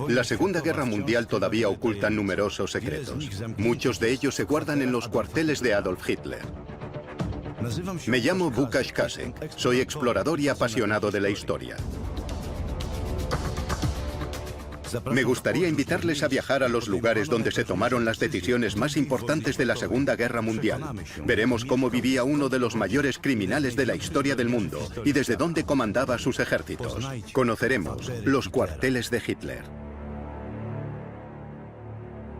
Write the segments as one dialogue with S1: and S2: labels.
S1: La Segunda Guerra Mundial todavía oculta numerosos secretos. Muchos de ellos se guardan en los cuarteles de Adolf Hitler. Me llamo Łukasz Kasek. Soy explorador y apasionado de la historia. Me gustaría invitarles a viajar a los lugares donde se tomaron las decisiones más importantes de la Segunda Guerra Mundial. Veremos cómo vivía uno de los mayores criminales de la historia del mundo y desde dónde comandaba sus ejércitos. Conoceremos los cuarteles de Hitler.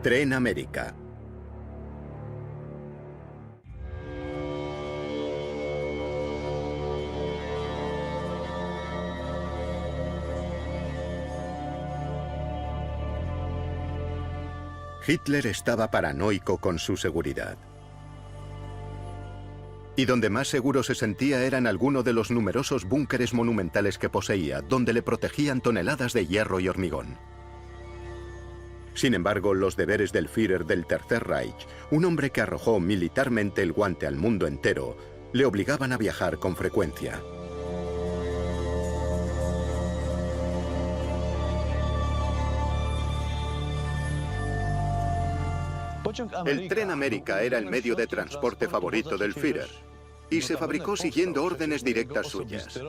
S1: Tren América. Hitler estaba paranoico con su seguridad. Y donde más seguro se sentía era en alguno de los numerosos búnkeres monumentales que poseía, donde le protegían toneladas de hierro y hormigón. Sin embargo, los deberes del Führer del Tercer Reich, un hombre que arrojó militarmente el guante al mundo entero, le obligaban a viajar con frecuencia. El Tren América era el medio de transporte favorito del Führer y se fabricó siguiendo órdenes directas suyas.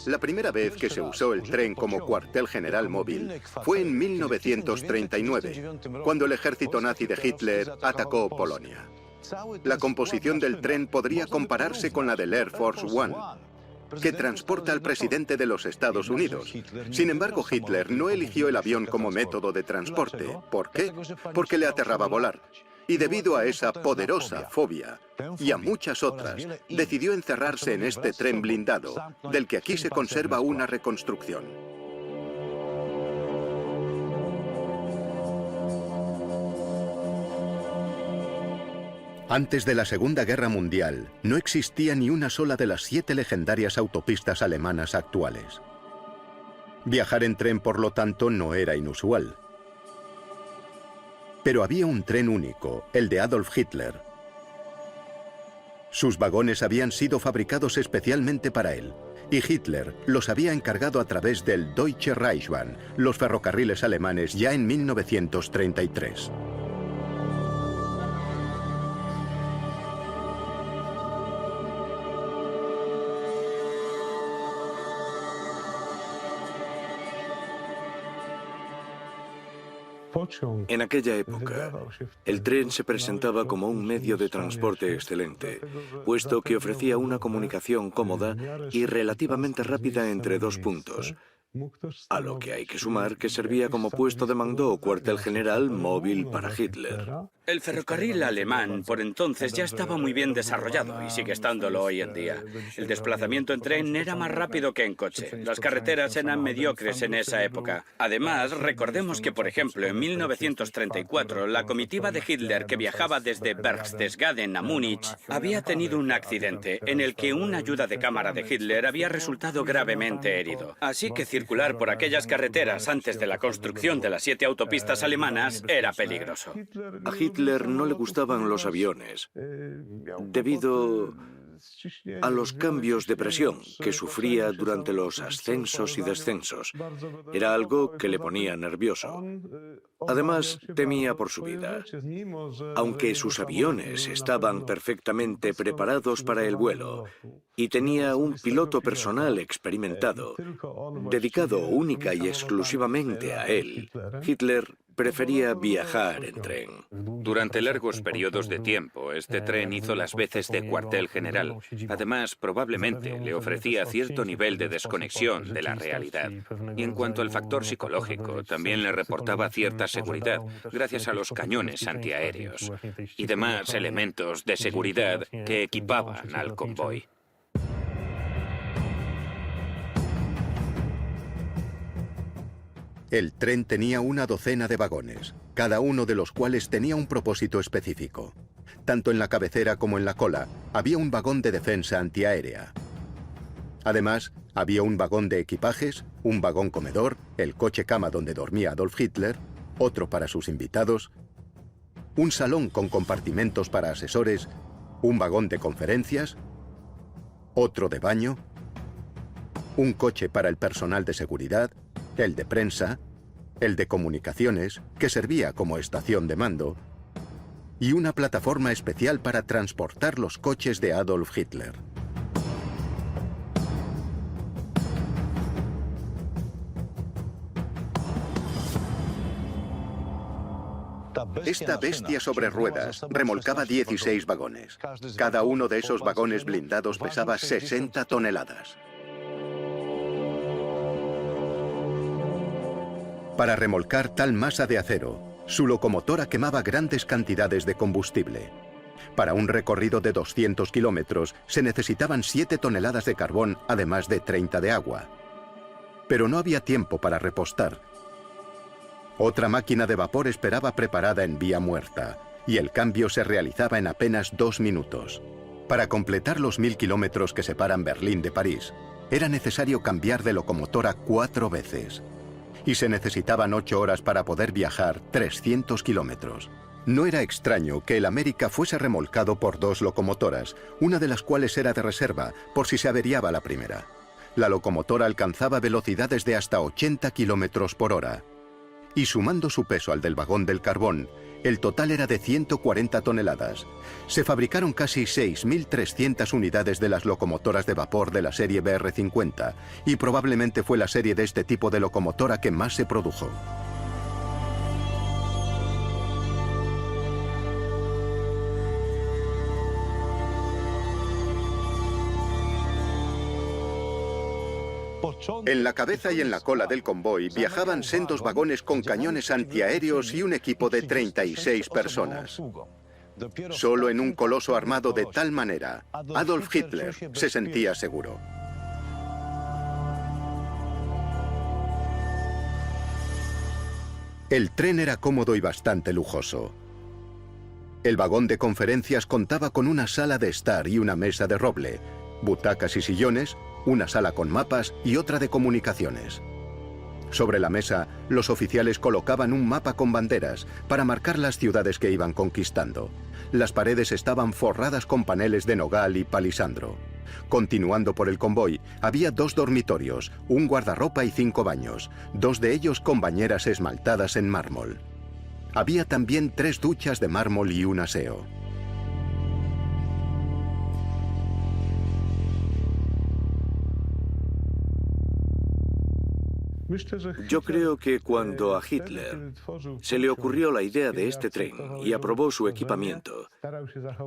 S1: La primera vez que se usó el tren como cuartel general móvil fue en 1939, cuando el ejército nazi de Hitler atacó Polonia. La composición del tren podría compararse con la del Air Force One, que transporta al presidente de los Estados Unidos. Sin embargo, Hitler no eligió el avión como método de transporte. ¿Por qué? Porque le aterraba volar. Y debido a esa poderosa fobia, y a muchas otras, decidió encerrarse en este tren blindado, del que aquí se conserva una reconstrucción. Antes de la Segunda Guerra Mundial, no existía ni una sola de las 7 legendarias autopistas alemanas actuales. Viajar en tren, por lo tanto, no era inusual. Pero había un tren único, el de Adolf Hitler. Sus vagones habían sido fabricados especialmente para él, y Hitler los había encargado a través del Deutsche Reichsbahn, los ferrocarriles alemanes, ya en 1933.
S2: En aquella época, el tren se presentaba como un medio de transporte excelente, puesto que ofrecía una comunicación cómoda y relativamente rápida entre dos puntos, a lo que hay que sumar que servía como puesto de mando o cuartel general móvil para Hitler.
S3: El ferrocarril alemán por entonces ya estaba muy bien desarrollado y sigue estándolo hoy en día. El desplazamiento en tren era más rápido que en coche. Las carreteras eran mediocres en esa época. Además, recordemos que, por ejemplo, en 1934, la comitiva de Hitler que viajaba desde Berchtesgaden a Múnich había tenido un accidente en el que un ayuda de cámara de Hitler había resultado gravemente herido. Así que circular por aquellas carreteras antes de la construcción de las 7 autopistas alemanas era peligroso.
S2: A Hitler no le gustaban los aviones, debido a los cambios de presión que sufría durante los ascensos y descensos. Era algo que le ponía nervioso. Además, temía por su vida. Aunque sus aviones estaban perfectamente preparados para el vuelo y tenía un piloto personal experimentado, dedicado única y exclusivamente a él, Hitler prefería viajar en tren.
S4: Durante largos periodos de tiempo, este tren hizo las veces de cuartel general. Además, probablemente le ofrecía cierto nivel de desconexión de la realidad. Y en cuanto al factor psicológico, también le reportaba cierta seguridad, gracias a los cañones antiaéreos y demás elementos de seguridad que equipaban al convoy.
S1: El tren tenía una docena de vagones, cada uno de los cuales tenía un propósito específico. Tanto en la cabecera como en la cola había un vagón de defensa antiaérea. Además, había un vagón de equipajes, un vagón comedor, el coche cama donde dormía Adolf Hitler, otro para sus invitados, un salón con compartimentos para asesores, un vagón de conferencias, otro de baño, un coche para el personal de seguridad, el de prensa, el de comunicaciones, que servía como estación de mando, y una plataforma especial para transportar los coches de Adolf Hitler. Esta bestia sobre ruedas remolcaba 16 vagones. Cada uno de esos vagones blindados pesaba 60 toneladas. Para remolcar tal masa de acero, su locomotora quemaba grandes cantidades de combustible. Para un recorrido de 200 kilómetros se necesitaban 7 toneladas de carbón, además de 30 de agua. Pero no había tiempo para repostar. Otra máquina de vapor esperaba preparada en vía muerta, y el cambio se realizaba en apenas 2 minutos. Para completar los 1000 kilómetros que separan Berlín de París, era necesario cambiar de locomotora 4 veces. Y se necesitaban 8 horas para poder viajar 300 kilómetros. No era extraño que el América fuese remolcado por 2 locomotoras, una de las cuales era de reserva, por si se averiaba la primera. La locomotora alcanzaba velocidades de hasta 80 kilómetros por hora. Y sumando su peso al del vagón del carbón, el total era de 140 toneladas. Se fabricaron casi 6.300 unidades de las locomotoras de vapor de la serie BR-50, y probablemente fue la serie de este tipo de locomotora que más se produjo. En la cabeza y en la cola del convoy viajaban sendos vagones con cañones antiaéreos y un equipo de 36 personas. Solo en un coloso armado de tal manera, Adolf Hitler se sentía seguro. El tren era cómodo y bastante lujoso. El vagón de conferencias contaba con una sala de estar y una mesa de roble, butacas y sillones, una sala con mapas y otra de comunicaciones. Sobre la mesa, los oficiales colocaban un mapa con banderas para marcar las ciudades que iban conquistando. Las paredes estaban forradas con paneles de nogal y palisandro. Continuando por el convoy, había 2 dormitorios, un guardarropa y 5 baños, 2 de ellos con bañeras esmaltadas en mármol. Había también 3 duchas de mármol y un aseo.
S2: Yo creo que cuando a Hitler se le ocurrió la idea de este tren y aprobó su equipamiento,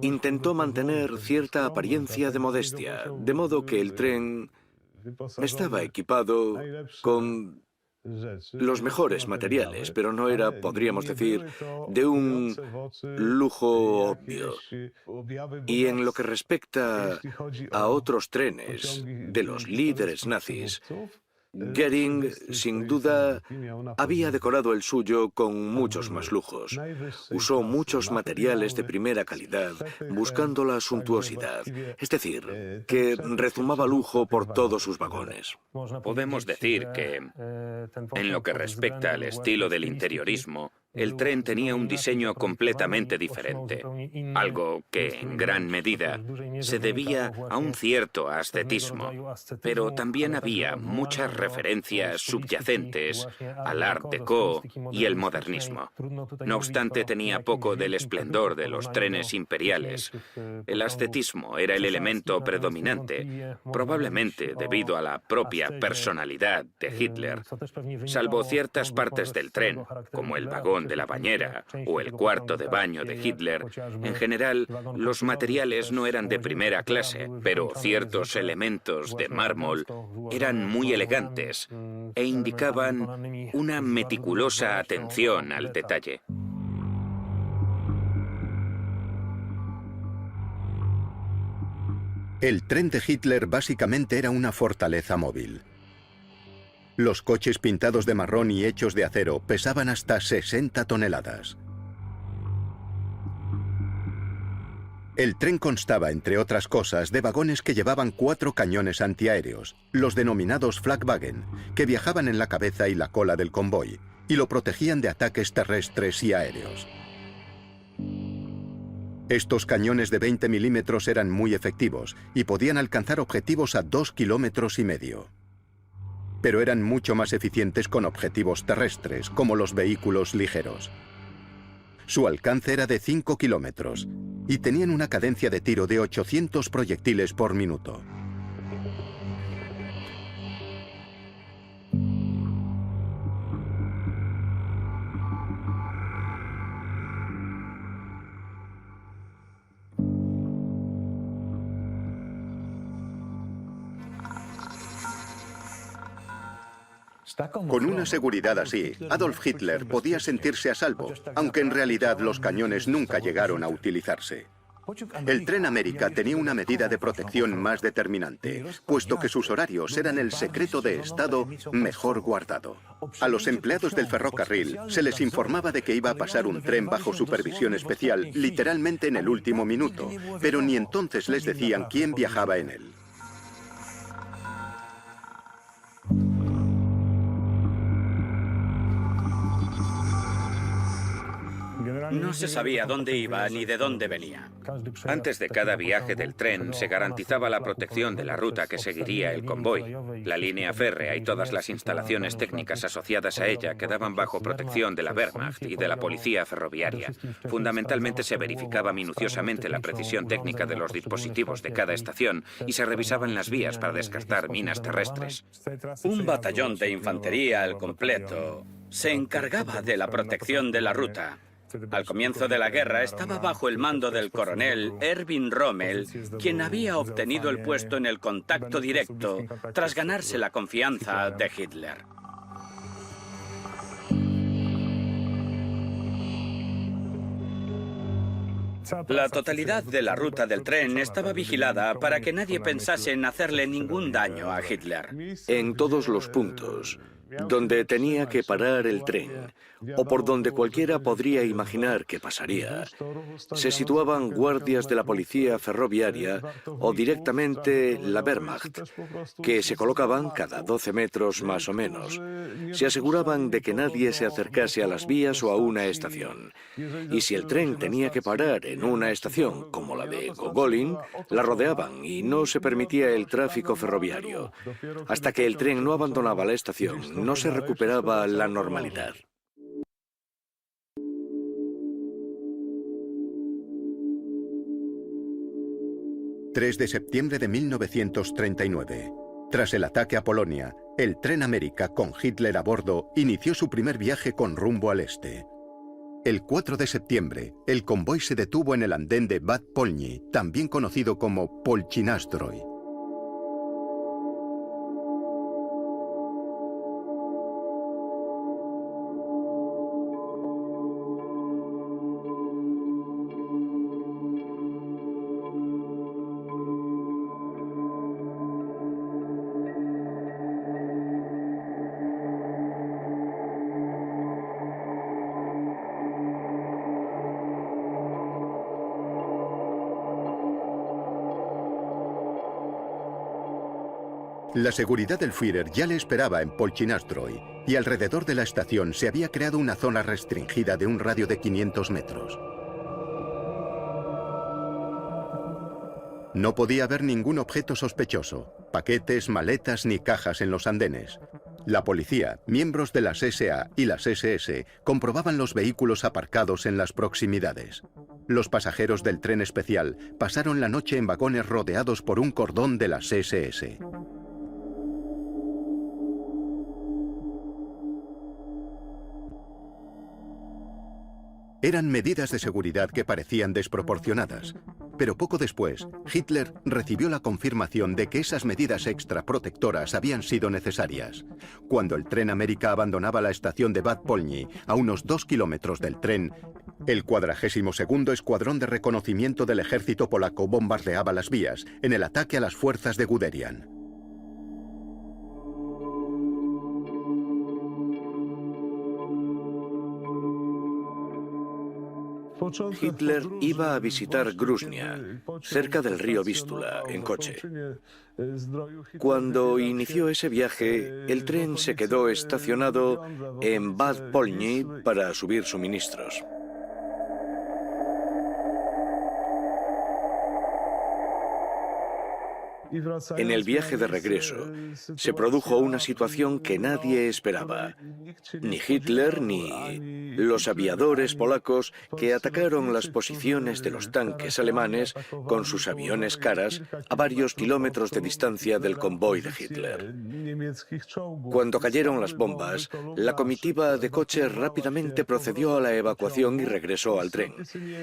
S2: intentó mantener cierta apariencia de modestia, de modo que el tren estaba equipado con los mejores materiales, pero no era, podríamos decir, de un lujo obvio. Y en lo que respecta a otros trenes de los líderes nazis, Goering, sin duda, había decorado el suyo con muchos más lujos. Usó muchos materiales de primera calidad, buscando la suntuosidad, es decir, que rezumaba lujo por todos sus vagones.
S4: Podemos decir que, en lo que respecta al estilo del interiorismo, el tren tenía un diseño completamente diferente, algo que en gran medida se debía a un cierto ascetismo, pero también había muchas referencias subyacentes al Art Deco y el modernismo. No obstante, tenía poco del esplendor de los trenes imperiales. El ascetismo era el elemento predominante, probablemente debido a la propia personalidad de Hitler. Salvo ciertas partes del tren, como el vagón de la bañera o el cuarto de baño de Hitler, en general los materiales no eran de primera clase, pero ciertos elementos de mármol eran muy elegantes e indicaban una meticulosa atención al detalle.
S1: El tren de Hitler básicamente era una fortaleza móvil. Los coches pintados de marrón y hechos de acero pesaban hasta 60 toneladas. El tren constaba, entre otras cosas, de vagones que llevaban 4 cañones antiaéreos, los denominados Flakwagen, que viajaban en la cabeza y la cola del convoy, y lo protegían de ataques terrestres y aéreos. Estos cañones de 20 milímetros eran muy efectivos y podían alcanzar objetivos a 2,5 kilómetros. pero eran mucho más eficientes con objetivos terrestres, como los vehículos ligeros. Su alcance era de 5 kilómetros y tenían una cadencia de tiro de 800 proyectiles por minuto. Con una seguridad así, Adolf Hitler podía sentirse a salvo, aunque en realidad los cañones nunca llegaron a utilizarse. El Tren América tenía una medida de protección más determinante, puesto que sus horarios eran el secreto de Estado mejor guardado. A los empleados del ferrocarril se les informaba de que iba a pasar un tren bajo supervisión especial, literalmente en el último minuto, pero ni entonces les decían quién viajaba en él.
S3: No se sabía dónde iba ni de dónde venía.
S4: Antes de cada viaje del tren se garantizaba la protección de la ruta que seguiría el convoy. La línea férrea y todas las instalaciones técnicas asociadas a ella quedaban bajo protección de la Wehrmacht y de la policía ferroviaria. Fundamentalmente se verificaba minuciosamente la precisión técnica de los dispositivos de cada estación y se revisaban las vías para descartar minas terrestres.
S3: Un batallón de infantería al completo se encargaba de la protección de la ruta. Al comienzo de la guerra estaba bajo el mando del coronel Erwin Rommel, quien había obtenido el puesto en el contacto directo tras ganarse la confianza de Hitler. La totalidad de la ruta del tren estaba vigilada para que nadie pensase en hacerle ningún daño a Hitler.
S2: En todos los puntos donde tenía que parar el tren, o por donde cualquiera podría imaginar que pasaría, se situaban guardias de la policía ferroviaria o directamente la Wehrmacht, que se colocaban cada 12 metros más o menos. Se aseguraban de que nadie se acercase a las vías o a una estación. Y si el tren tenía que parar en una estación, como la de Gogolin, la rodeaban y no se permitía el tráfico ferroviario. Hasta que el tren no abandonaba la estación, no se recuperaba la normalidad.
S1: ...3 de septiembre de 1939. Tras el ataque a Polonia, el Tren América, con Hitler a bordo, inició su primer viaje con rumbo al este. El 4 de septiembre, el convoy se detuvo en el andén de Bad Polny, también conocido como Polchinastrój. La seguridad del Führer ya le esperaba en Polchinastrój y alrededor de la estación se había creado una zona restringida de un radio de 500 metros. No podía haber ningún objeto sospechoso, paquetes, maletas ni cajas en los andenes. La policía, miembros de las SA y las SS comprobaban los vehículos aparcados en las proximidades. Los pasajeros del tren especial pasaron la noche en vagones rodeados por un cordón de las SS. Eran medidas de seguridad que parecían desproporcionadas, pero poco después, Hitler recibió la confirmación de que esas medidas extra protectoras habían sido necesarias. Cuando el Tren América abandonaba la estación de Bad Polny, a unos 2 kilómetros del tren, el 42º Escuadrón de Reconocimiento del Ejército Polaco bombardeaba las vías en el ataque a las fuerzas de Guderian.
S2: Hitler iba a visitar Gruznia, cerca del río Vístula, en coche. Cuando inició ese viaje, el tren se quedó estacionado en Bad Polny para subir suministros. En el viaje de regreso, se produjo una situación que nadie esperaba. Ni Hitler ni los aviadores polacos que atacaron las posiciones de los tanques alemanes con sus aviones caras a varios kilómetros de distancia del convoy de Hitler. Cuando cayeron las bombas, la comitiva de coches rápidamente procedió a la evacuación y regresó al tren.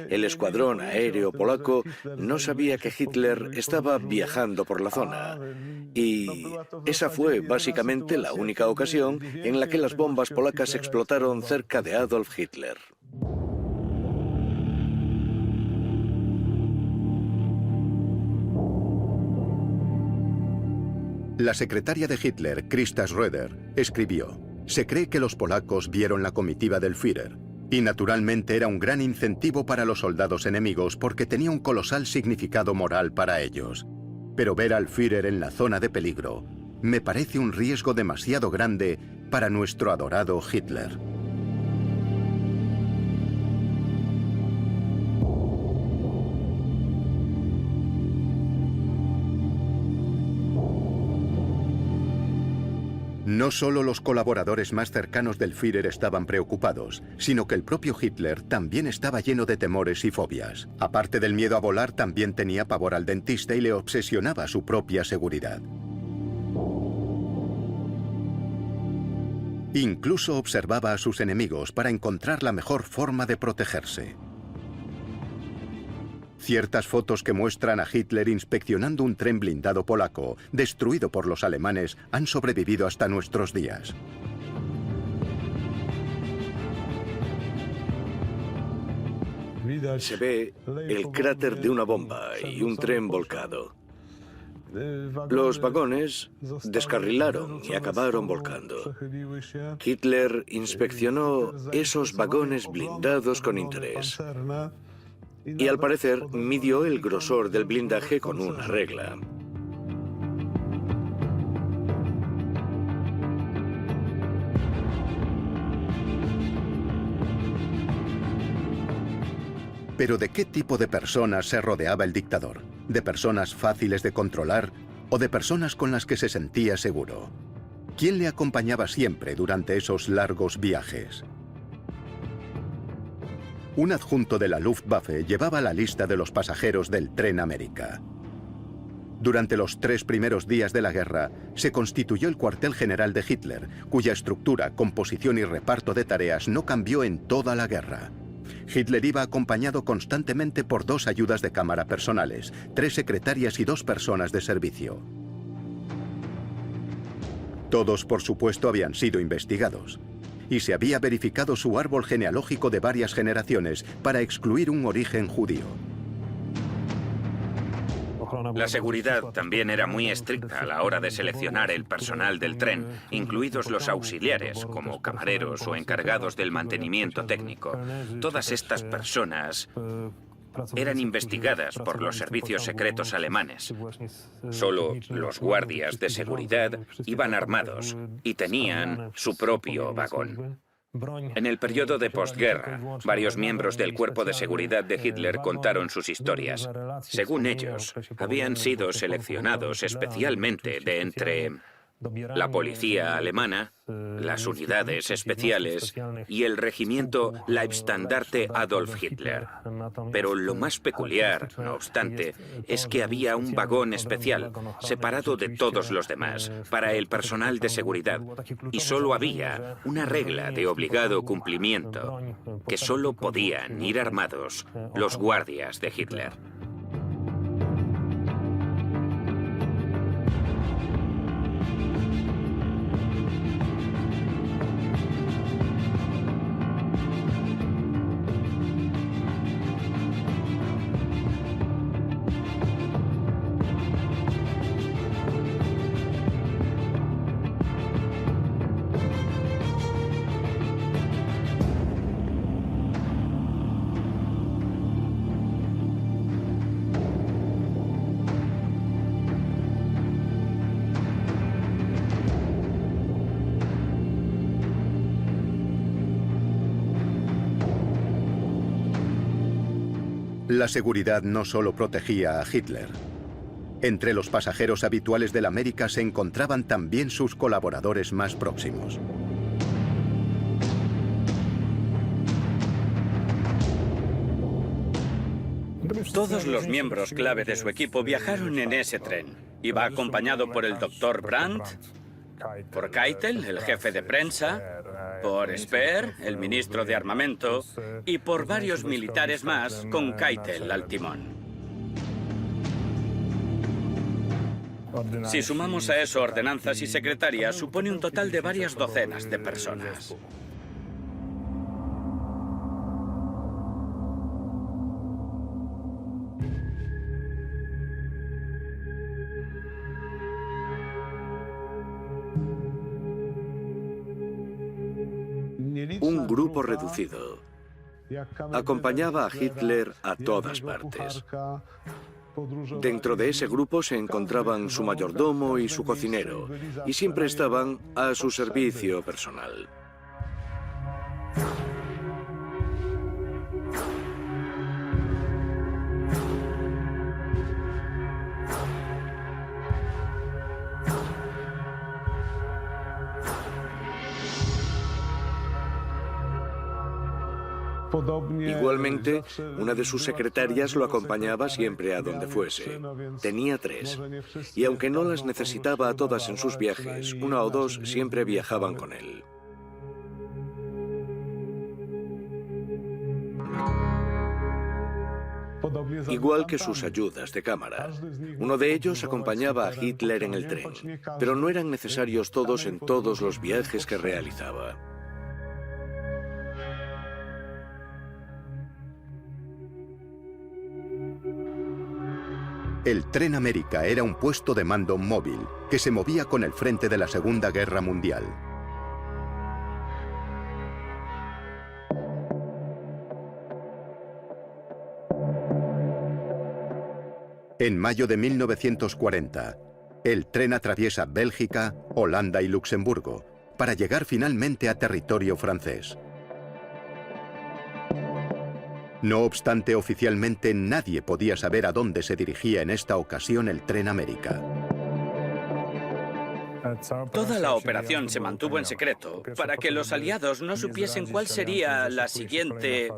S2: El escuadrón aéreo polaco no sabía que Hitler estaba viajando por la zona. Y esa fue básicamente la única ocasión en la que las bombas polacas explotaron cerca de Adolf Hitler.
S1: La secretaria de Hitler, Christa Schröder, escribió: "Se cree que los polacos vieron la comitiva del Führer, y naturalmente era un gran incentivo para los soldados enemigos porque tenía un colosal significado moral para ellos. Pero ver al Führer en la zona de peligro me parece un riesgo demasiado grande para nuestro adorado Hitler". No solo los colaboradores más cercanos del Führer estaban preocupados, sino que el propio Hitler también estaba lleno de temores y fobias. Aparte del miedo a volar, también tenía pavor al dentista y le obsesionaba su propia seguridad. Incluso observaba a sus enemigos para encontrar la mejor forma de protegerse. Ciertas fotos que muestran a Hitler inspeccionando un tren blindado polaco, destruido por los alemanes, han sobrevivido hasta nuestros días.
S2: Se ve el cráter de una bomba y un tren volcado. Los vagones descarrilaron y acabaron volcando. Hitler inspeccionó esos vagones blindados con interés. Y al parecer midió el grosor del blindaje con una regla.
S1: Pero ¿de qué tipo de personas se rodeaba el dictador? ¿De personas fáciles de controlar o de personas con las que se sentía seguro? ¿Quién le acompañaba siempre durante esos largos viajes? Un adjunto de la Luftwaffe llevaba la lista de los pasajeros del Tren América. Durante los 3 primeros días de la guerra, se constituyó el cuartel general de Hitler, cuya estructura, composición y reparto de tareas no cambió en toda la guerra. Hitler iba acompañado constantemente por 2 ayudas de cámara personales, 3 secretarias y 2 personas de servicio. Todos, por supuesto, habían sido investigados. Y se había verificado su árbol genealógico de varias generaciones para excluir un origen judío.
S4: La seguridad también era muy estricta a la hora de seleccionar el personal del tren, incluidos los auxiliares, como camareros o encargados del mantenimiento técnico. Todas estas personas eran investigadas por los servicios secretos alemanes. Solo los guardias de seguridad iban armados y tenían su propio vagón. En el periodo de posguerra, varios miembros del cuerpo de seguridad de Hitler contaron sus historias. Según ellos, habían sido seleccionados especialmente de entre la policía alemana, las unidades especiales y el regimiento Leibstandarte Adolf Hitler. Pero lo más peculiar, no obstante, es que había un vagón especial, separado de todos los demás, para el personal de seguridad, y solo había una regla de obligado cumplimiento, que solo podían ir armados los guardias de Hitler.
S1: La seguridad no solo protegía a Hitler. Entre los pasajeros habituales del América se encontraban también sus colaboradores más próximos.
S3: Todos los miembros clave de su equipo viajaron en ese tren. Iba acompañado por el Dr. Brandt, por Keitel, el jefe de prensa, por Speer, el ministro de armamento, y por varios militares más con Keitel al timón. Si sumamos a eso ordenanzas y secretarias, supone un total de varias docenas de personas.
S2: Un grupo reducido acompañaba a Hitler a todas partes. Dentro de ese grupo se encontraban su mayordomo y su cocinero, y siempre estaban a su servicio personal. Igualmente, una de sus secretarias lo acompañaba siempre a donde fuese. Tenía 3. Y aunque no las necesitaba a todas en sus viajes, 1 o 2 siempre viajaban con él. Igual que sus ayudas de cámara. Uno de ellos acompañaba a Hitler en el tren, pero no eran necesarios todos en todos los viajes que realizaba.
S1: El Tren América era un puesto de mando móvil que se movía con el frente de la Segunda Guerra Mundial. En mayo de 1940, el tren atraviesa Bélgica, Holanda y Luxemburgo para llegar finalmente a territorio francés. No obstante, oficialmente nadie podía saber a dónde se dirigía en esta ocasión el Tren América.
S3: Toda la operación se mantuvo en secreto para que los aliados no supiesen cuál sería la siguiente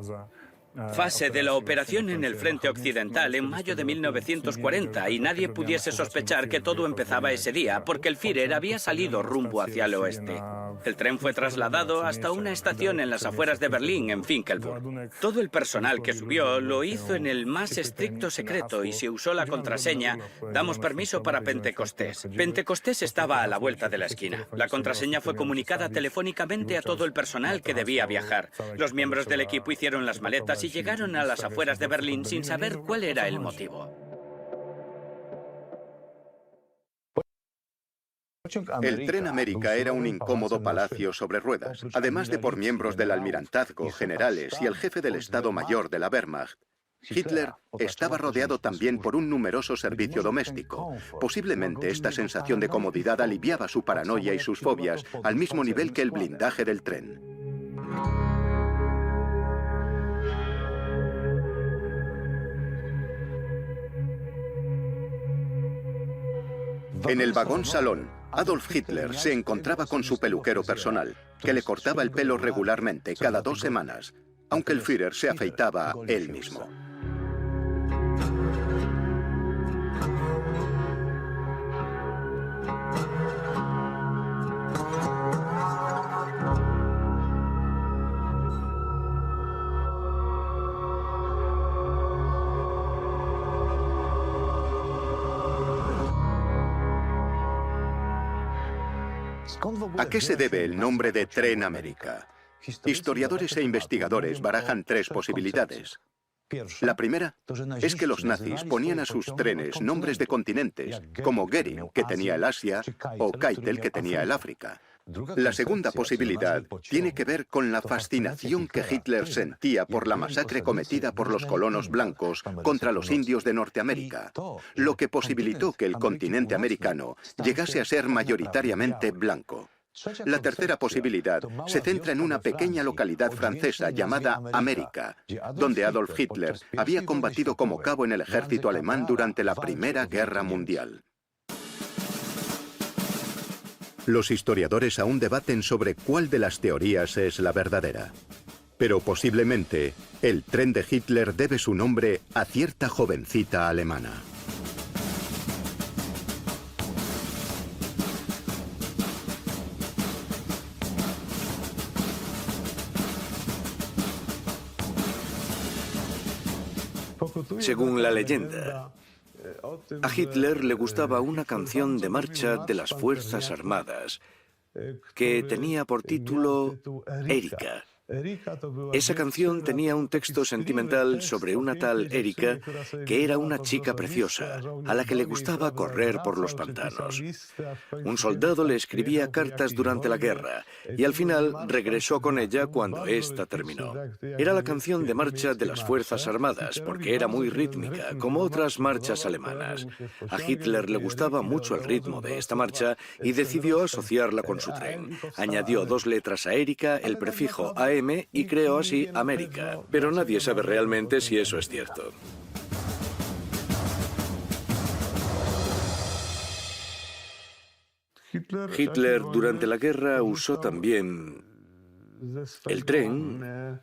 S3: fase de la operación en el frente occidental en mayo de 1940 y nadie pudiese sospechar que todo empezaba ese día porque el Führer había salido rumbo hacia el oeste. El tren fue trasladado hasta una estación en las afueras de Berlín, en Finkelburg. Todo el personal que subió lo hizo en el más estricto secreto y se usó la contraseña «Damos permiso para Pentecostés». Pentecostés estaba a la vuelta de la esquina. La contraseña fue comunicada telefónicamente a todo el personal que debía viajar. Los miembros del equipo hicieron las maletas y llegaron a las afueras de Berlín sin saber cuál era el motivo.
S1: El Tren América era un incómodo palacio sobre ruedas, además de por miembros del almirantazgo, generales y el jefe del Estado Mayor de la Wehrmacht. Hitler estaba rodeado también por un numeroso servicio doméstico. Posiblemente esta sensación de comodidad aliviaba su paranoia y sus fobias al mismo nivel que el blindaje del tren. En el vagón salón, Adolf Hitler se encontraba con su peluquero personal, que le cortaba el pelo regularmente, cada 2 semanas, aunque el Führer se afeitaba él mismo. ¿A qué se debe el nombre de Tren América? Historiadores e investigadores barajan 3 posibilidades. La primera es que los nazis ponían a sus trenes nombres de continentes, como Goering, que tenía el Asia, o Keitel, que tenía el África. La segunda posibilidad tiene que ver con la fascinación que Hitler sentía por la masacre cometida por los colonos blancos contra los indios de Norteamérica, lo que posibilitó que el continente americano llegase a ser mayoritariamente blanco. La tercera posibilidad se centra en una pequeña localidad francesa llamada América, donde Adolf Hitler había combatido como cabo en el ejército alemán durante la Primera Guerra Mundial. Los historiadores aún debaten sobre cuál de las teorías es la verdadera. Pero posiblemente, el tren de Hitler debe su nombre a cierta jovencita alemana.
S2: Según la leyenda, a Hitler le gustaba una canción de marcha de las Fuerzas Armadas que tenía por título Erika. Esa canción tenía un texto sentimental sobre una tal Erika que era una chica preciosa, a la que le gustaba correr por los pantanos. Un soldado le escribía cartas durante la guerra y al final regresó con ella cuando ésta terminó. Era la canción de marcha de las Fuerzas Armadas porque era muy rítmica, como otras marchas alemanas. A Hitler le gustaba mucho el ritmo de esta marcha y decidió asociarla con su tren. Añadió 2 letras a Erika, el prefijo AM, y creó así América, pero nadie sabe realmente si eso es cierto. Hitler durante la guerra usó también el tren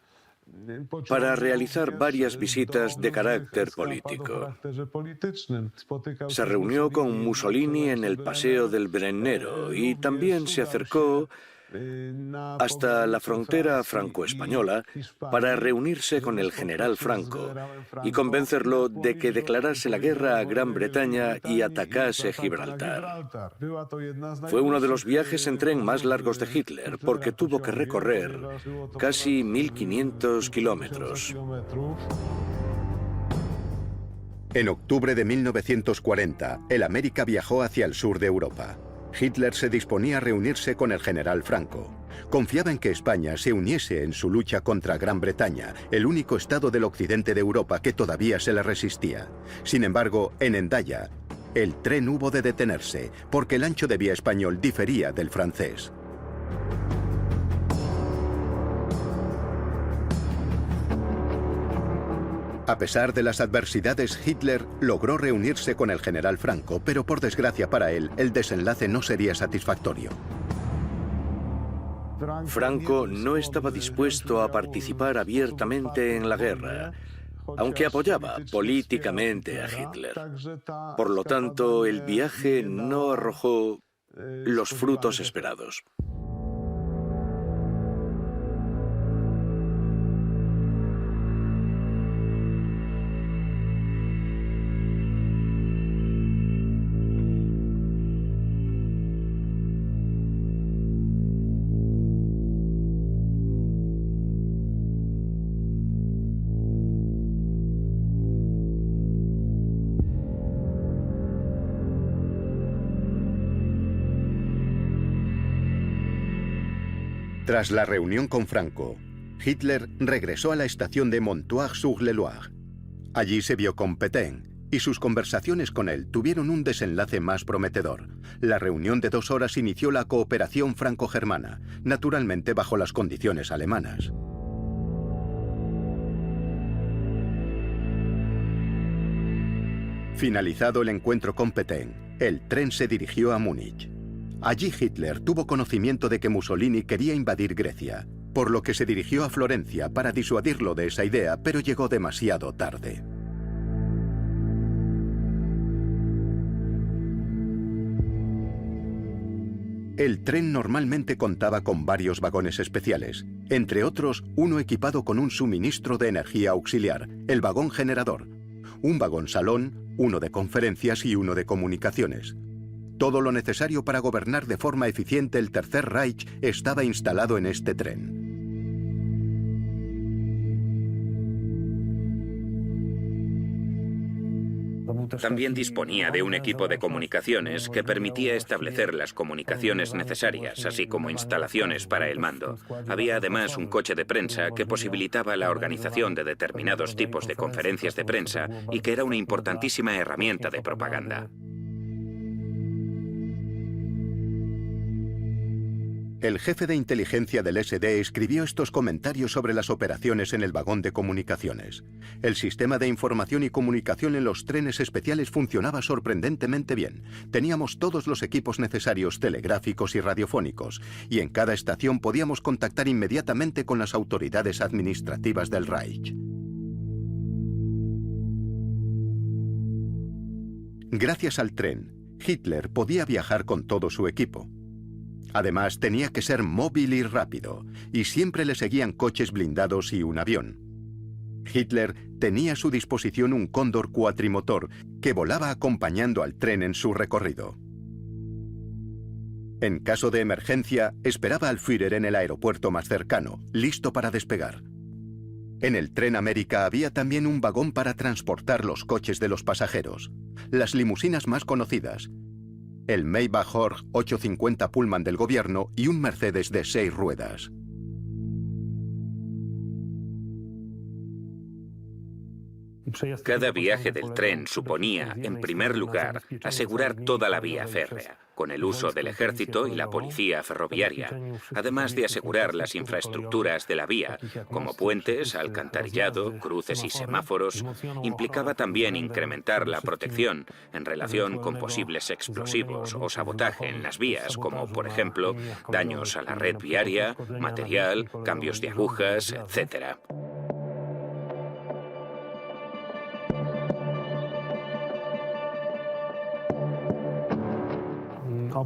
S2: para realizar varias visitas de carácter político. Se reunió con Mussolini en el Paseo del Brennero y también se acercó hasta la frontera franco-española para reunirse con el general Franco y convencerlo de que declarase la guerra a Gran Bretaña y atacase Gibraltar. Fue uno de los viajes en tren más largos de Hitler porque tuvo que recorrer casi 1.500 kilómetros.
S1: En octubre de 1940, el América viajó hacia el sur de Europa. Hitler se disponía a reunirse con el general Franco. Confiaba en que España se uniese en su lucha contra Gran Bretaña, el único estado del occidente de Europa que todavía se le resistía. Sin embargo, en Hendaya, el tren hubo de detenerse porque el ancho de vía español difería del francés. A pesar de las adversidades, Hitler logró reunirse con el general Franco, pero por desgracia para él, el desenlace no sería satisfactorio.
S2: Franco no estaba dispuesto a participar abiertamente en la guerra, aunque apoyaba políticamente a Hitler. Por lo tanto, el viaje no arrojó los frutos esperados.
S1: Tras la reunión con Franco, Hitler regresó a la estación de Montoire-sur-le-Loire. Allí se vio con Pétain, y sus conversaciones con él tuvieron un desenlace más prometedor. La reunión de 2 horas inició la cooperación franco-germana, naturalmente bajo las condiciones alemanas. Finalizado el encuentro con Pétain, el tren se dirigió a Múnich. Allí Hitler tuvo conocimiento de que Mussolini quería invadir Grecia, por lo que se dirigió a Florencia para disuadirlo de esa idea, pero llegó demasiado tarde. El tren normalmente contaba con varios vagones especiales, entre otros uno equipado con un suministro de energía auxiliar, el vagón generador, un vagón salón, uno de conferencias y uno de comunicaciones. Todo lo necesario para gobernar de forma eficiente el Tercer Reich estaba instalado en este tren.
S4: También disponía de un equipo de comunicaciones que permitía establecer las comunicaciones necesarias, así como instalaciones para el mando. Había además un coche de prensa que posibilitaba la organización de determinados tipos de conferencias de prensa y que era una importantísima herramienta de propaganda.
S1: El jefe de inteligencia del SD escribió estos comentarios sobre las operaciones en el vagón de comunicaciones. El sistema de información y comunicación en los trenes especiales funcionaba sorprendentemente bien. Teníamos todos los equipos necesarios telegráficos y radiofónicos, y en cada estación podíamos contactar inmediatamente con las autoridades administrativas del Reich. Gracias al tren, Hitler podía viajar con todo su equipo. Además, tenía que ser móvil y rápido, y siempre le seguían coches blindados y un avión. Hitler tenía a su disposición un cóndor cuatrimotor que volaba acompañando al tren en su recorrido. En caso de emergencia, esperaba al Führer en el aeropuerto más cercano, listo para despegar. En el tren América había también un vagón para transportar los coches de los pasajeros, las limusinas más conocidas, el Maybach Horch 850 Pullman del gobierno y un Mercedes de 6 ruedas.
S4: Cada viaje del tren suponía, en primer lugar, asegurar toda la vía férrea, con el uso del ejército y la policía ferroviaria, además de asegurar las infraestructuras de la vía, como puentes, alcantarillado, cruces y semáforos. Implicaba también incrementar la protección en relación con posibles explosivos o sabotaje en las vías, como, por ejemplo, daños a la red viaria, material, cambios de agujas, etc.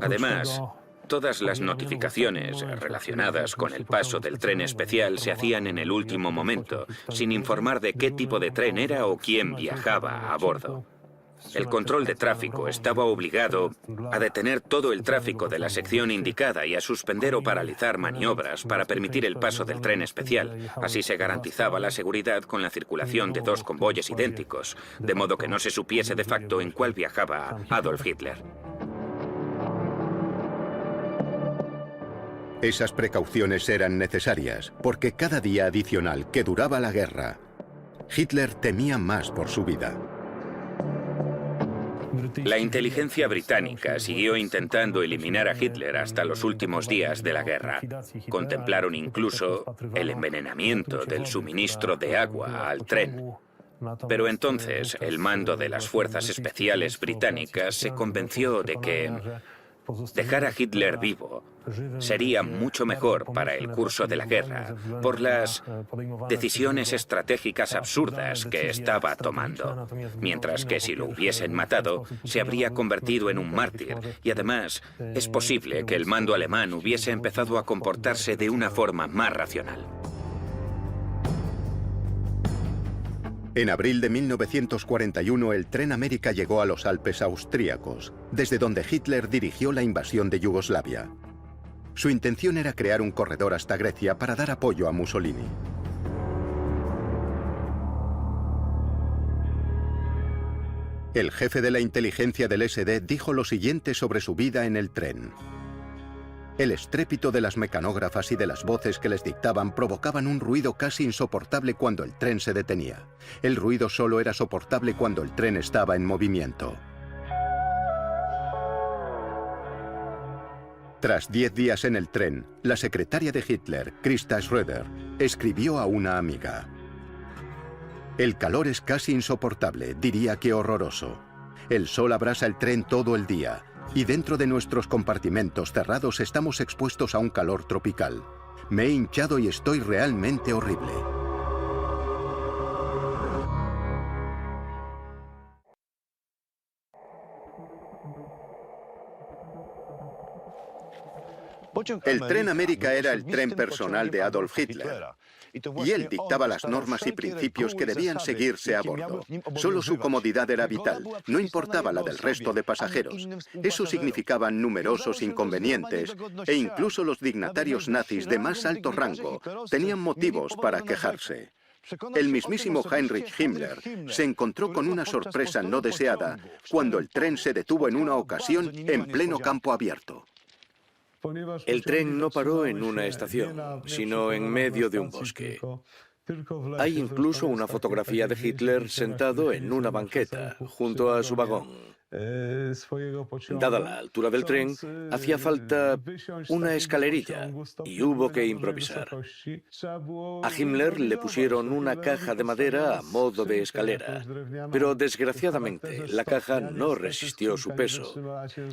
S4: Además, todas las notificaciones relacionadas con el paso del tren especial se hacían en el último momento, sin informar de qué tipo de tren era o quién viajaba a bordo. El control de tráfico estaba obligado a detener todo el tráfico de la sección indicada y a suspender o paralizar maniobras para permitir el paso del tren especial. Así se garantizaba la seguridad con la circulación de dos convoyes idénticos, de modo que no se supiese de facto en cuál viajaba Adolf Hitler.
S1: Esas precauciones eran necesarias, porque cada día adicional que duraba la guerra, Hitler temía más por su vida.
S4: La inteligencia británica siguió intentando eliminar a Hitler hasta los últimos días de la guerra. Contemplaron incluso el envenenamiento del suministro de agua al tren. Pero entonces el mando de las fuerzas especiales británicas se convenció de que dejar a Hitler vivo sería mucho mejor para el curso de la guerra por las decisiones estratégicas absurdas que estaba tomando, mientras que si lo hubiesen matado se habría convertido en un mártir y además es posible que el mando alemán hubiese empezado a comportarse de una forma más racional.
S1: En abril de 1941, el tren América llegó a los Alpes austríacos, desde donde Hitler dirigió la invasión de Yugoslavia. Su intención era crear un corredor hasta Grecia para dar apoyo a Mussolini. El jefe de la inteligencia del SD dijo lo siguiente sobre su vida en el tren. El estrépito de las mecanógrafas y de las voces que les dictaban provocaban un ruido casi insoportable cuando el tren se detenía. El ruido solo era soportable cuando el tren estaba en movimiento. Tras 10 días en el tren, la secretaria de Hitler, Christa Schröder, escribió a una amiga: «El calor es casi insoportable, diría que horroroso. El sol abrasa el tren todo el día. Y dentro de nuestros compartimentos cerrados estamos expuestos a un calor tropical. Me he hinchado y estoy realmente horrible». El tren América era el tren personal de Adolf Hitler, y él dictaba las normas y principios que debían seguirse a bordo. Solo su comodidad era vital, no importaba la del resto de pasajeros. Eso significaba numerosos inconvenientes, e incluso los dignatarios nazis de más alto rango tenían motivos para quejarse. El mismísimo Heinrich Himmler se encontró con una sorpresa no deseada cuando el tren se detuvo en una ocasión en pleno campo abierto.
S2: El tren no paró en una estación, sino en medio de un bosque. Hay incluso una fotografía de Hitler sentado en una banqueta, junto a su vagón. Dada la altura del tren, hacía falta una escalerilla y hubo que improvisar. A Himmler le pusieron una caja de madera a modo de escalera, pero desgraciadamente la caja no resistió su peso.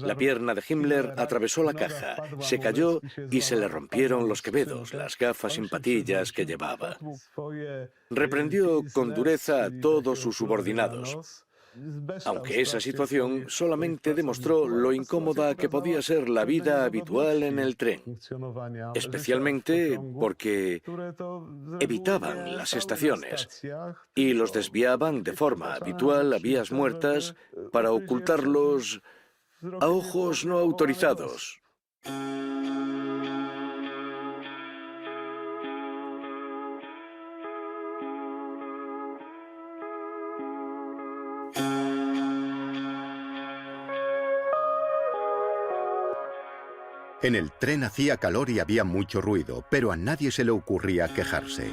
S2: La pierna de Himmler atravesó la caja, se cayó y se le rompieron los quevedos, las gafas sin patillas que llevaba. Reprendió con dureza a todos sus subordinados, aunque esa situación solamente demostró lo incómoda que podía ser la vida habitual en el tren, especialmente porque evitaban las estaciones y los desviaban de forma habitual a vías muertas para ocultarlos a ojos no autorizados.
S1: En el tren hacía calor y había mucho ruido, pero a nadie se le ocurría quejarse.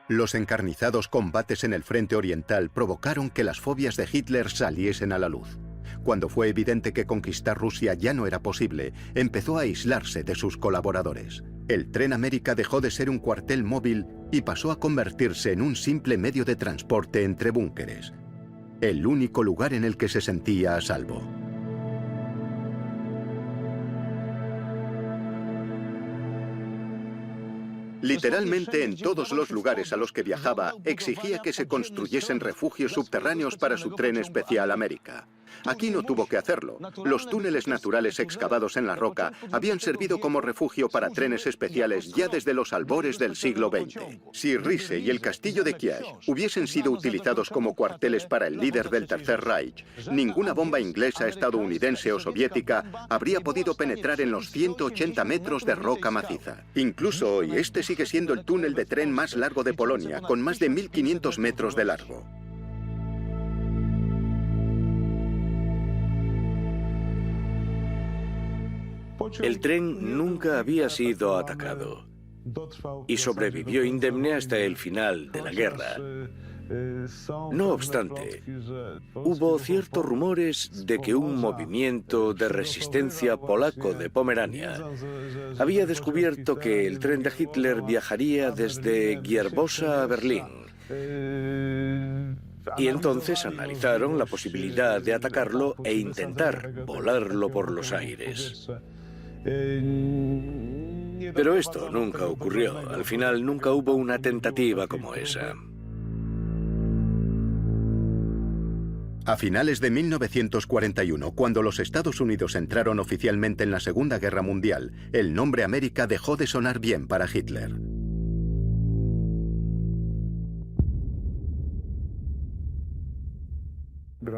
S1: Los encarnizados combates en el frente oriental provocaron que las fobias de Hitler saliesen a la luz. Cuando fue evidente que conquistar Rusia ya no era posible, empezó a aislarse de sus colaboradores. El Tren América dejó de ser un cuartel móvil y pasó a convertirse en un simple medio de transporte entre búnkeres. El único lugar en el que se sentía a salvo. Literalmente en todos los lugares a los que viajaba, exigía que se construyesen refugios subterráneos para su tren especial América. Aquí no tuvo que hacerlo. Los túneles naturales excavados en la roca habían servido como refugio para trenes especiales ya desde los albores del siglo XX. Si Riese y el castillo de Kiev hubiesen sido utilizados como cuarteles para el líder del Tercer Reich, ninguna bomba inglesa, estadounidense o soviética habría podido penetrar en los 180 metros de roca maciza. Incluso hoy, este sigue siendo el túnel de tren más largo de Polonia, con más de 1.500 metros de largo.
S2: El tren nunca había sido atacado y sobrevivió indemne hasta el final de la guerra. No obstante, hubo ciertos rumores de que un movimiento de resistencia polaco de Pomerania había descubierto que el tren de Hitler viajaría desde Gierbosa a Berlín. Y entonces analizaron la posibilidad de atacarlo e intentar volarlo por los aires. Pero esto nunca ocurrió. Al final nunca hubo una tentativa como esa.
S1: A finales de 1941, cuando los Estados Unidos entraron oficialmente en la Segunda Guerra Mundial, el nombre América dejó de sonar bien para Hitler.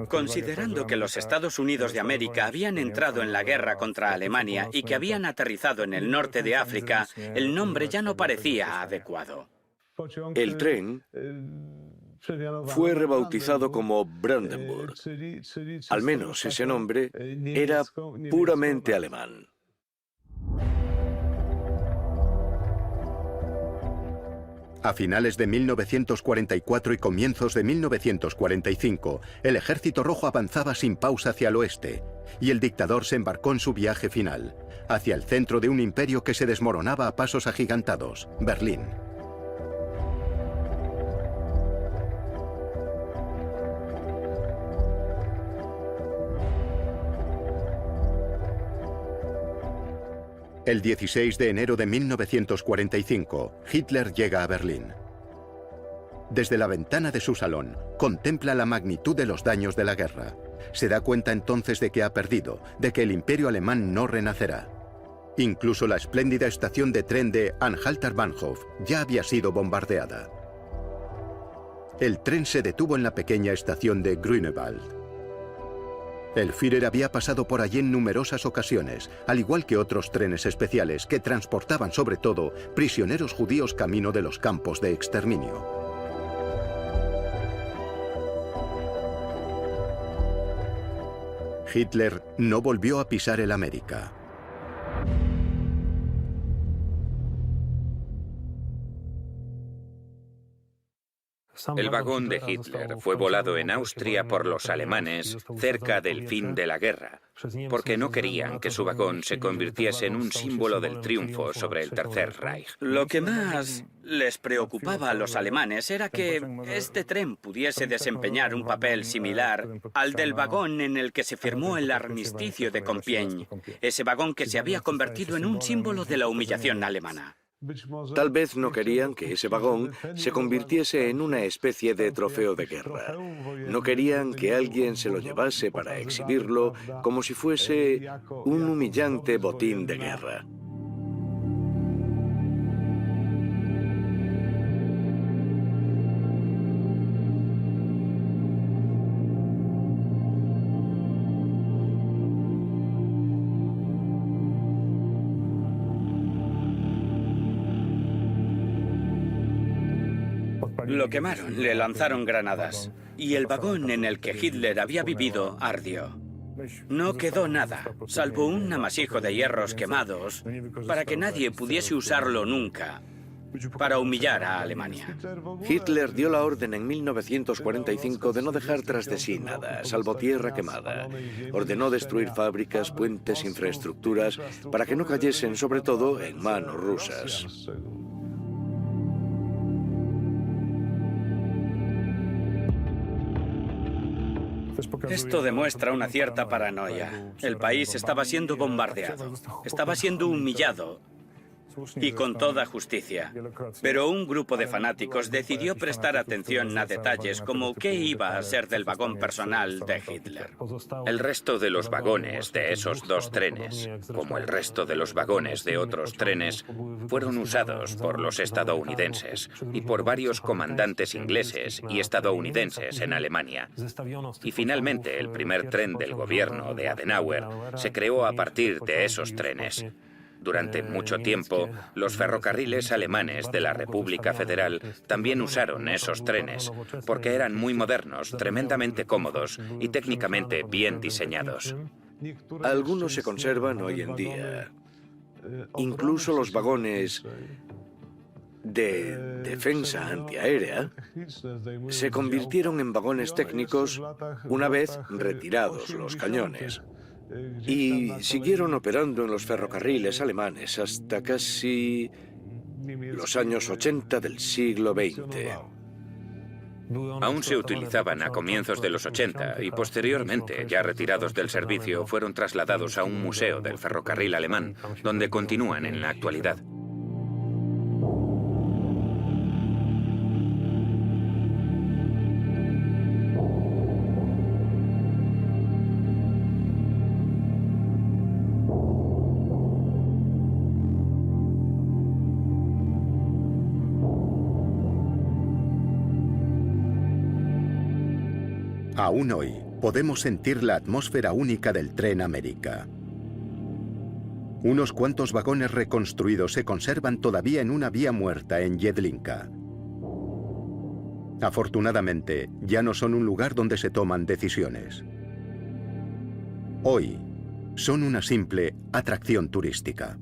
S3: Considerando que los Estados Unidos de América habían entrado en la guerra contra Alemania y que habían aterrizado en el norte de África, el nombre ya no parecía adecuado.
S2: El tren fue rebautizado como Brandenburg. Al menos ese nombre era puramente alemán.
S1: A finales de 1944 y comienzos de 1945, el Ejército Rojo avanzaba sin pausa hacia el oeste, y el dictador se embarcó en su viaje final, hacia el centro de un imperio que se desmoronaba a pasos agigantados, Berlín. El 16 de enero de 1945, Hitler llega a Berlín. Desde la ventana de su salón, contempla la magnitud de los daños de la guerra. Se da cuenta entonces de que ha perdido, de que el imperio alemán no renacerá. Incluso la espléndida estación de tren de Anhalter Bahnhof ya había sido bombardeada. El tren se detuvo en la pequeña estación de Grünewald. El Führer había pasado por allí en numerosas ocasiones, al igual que otros trenes especiales que transportaban sobre todo prisioneros judíos camino de los campos de exterminio. Hitler no volvió a pisar el América.
S4: El vagón de Hitler fue volado en Austria por los alemanes cerca del fin de la guerra, porque no querían que su vagón se convirtiese en un símbolo del triunfo sobre el Tercer Reich.
S3: Lo que más les preocupaba a los alemanes era que este tren pudiese desempeñar un papel similar al del vagón en el que se firmó el armisticio de Compiègne, ese vagón que se había convertido en un símbolo de la humillación alemana.
S2: Tal vez no querían que ese vagón se convirtiese en una especie de trofeo de guerra. No querían que alguien se lo llevase para exhibirlo como si fuese un humillante botín de guerra.
S3: Lo quemaron, le lanzaron granadas. Y el vagón en el que Hitler había vivido ardió. No quedó nada, salvo un amasijo de hierros quemados, para que nadie pudiese usarlo nunca para humillar a Alemania.
S2: Hitler dio la orden en 1945 de no dejar tras de sí nada, salvo tierra quemada. Ordenó destruir fábricas, puentes, infraestructuras, para que no cayesen sobre todo en manos rusas.
S3: Esto demuestra una cierta paranoia. El país estaba siendo bombardeado, estaba siendo humillado, y con toda justicia. Pero un grupo de fanáticos decidió prestar atención a detalles como qué iba a ser del vagón personal de Hitler.
S4: El resto de los vagones de esos dos trenes, como el resto de los vagones de otros trenes, fueron usados por los estadounidenses y por varios comandantes ingleses y estadounidenses en Alemania. Y finalmente el primer tren del gobierno de Adenauer se creó a partir de esos trenes. Durante mucho tiempo, los ferrocarriles alemanes de la República Federal también usaron esos trenes, porque eran muy modernos, tremendamente cómodos y técnicamente bien diseñados.
S2: Algunos se conservan hoy en día. Incluso los vagones de defensa antiaérea se convirtieron en vagones técnicos una vez retirados los cañones. Y siguieron operando en los ferrocarriles alemanes hasta casi los años 80 del siglo XX.
S4: Aún se utilizaban a comienzos de los 80 y posteriormente, ya retirados del servicio, fueron trasladados a un museo del ferrocarril alemán, donde continúan en la actualidad.
S1: Aún hoy, podemos sentir la atmósfera única del tren América. Unos cuantos vagones reconstruidos se conservan todavía en una vía muerta en Jedlinka. Afortunadamente, ya no son un lugar donde se toman decisiones. Hoy, son una simple atracción turística.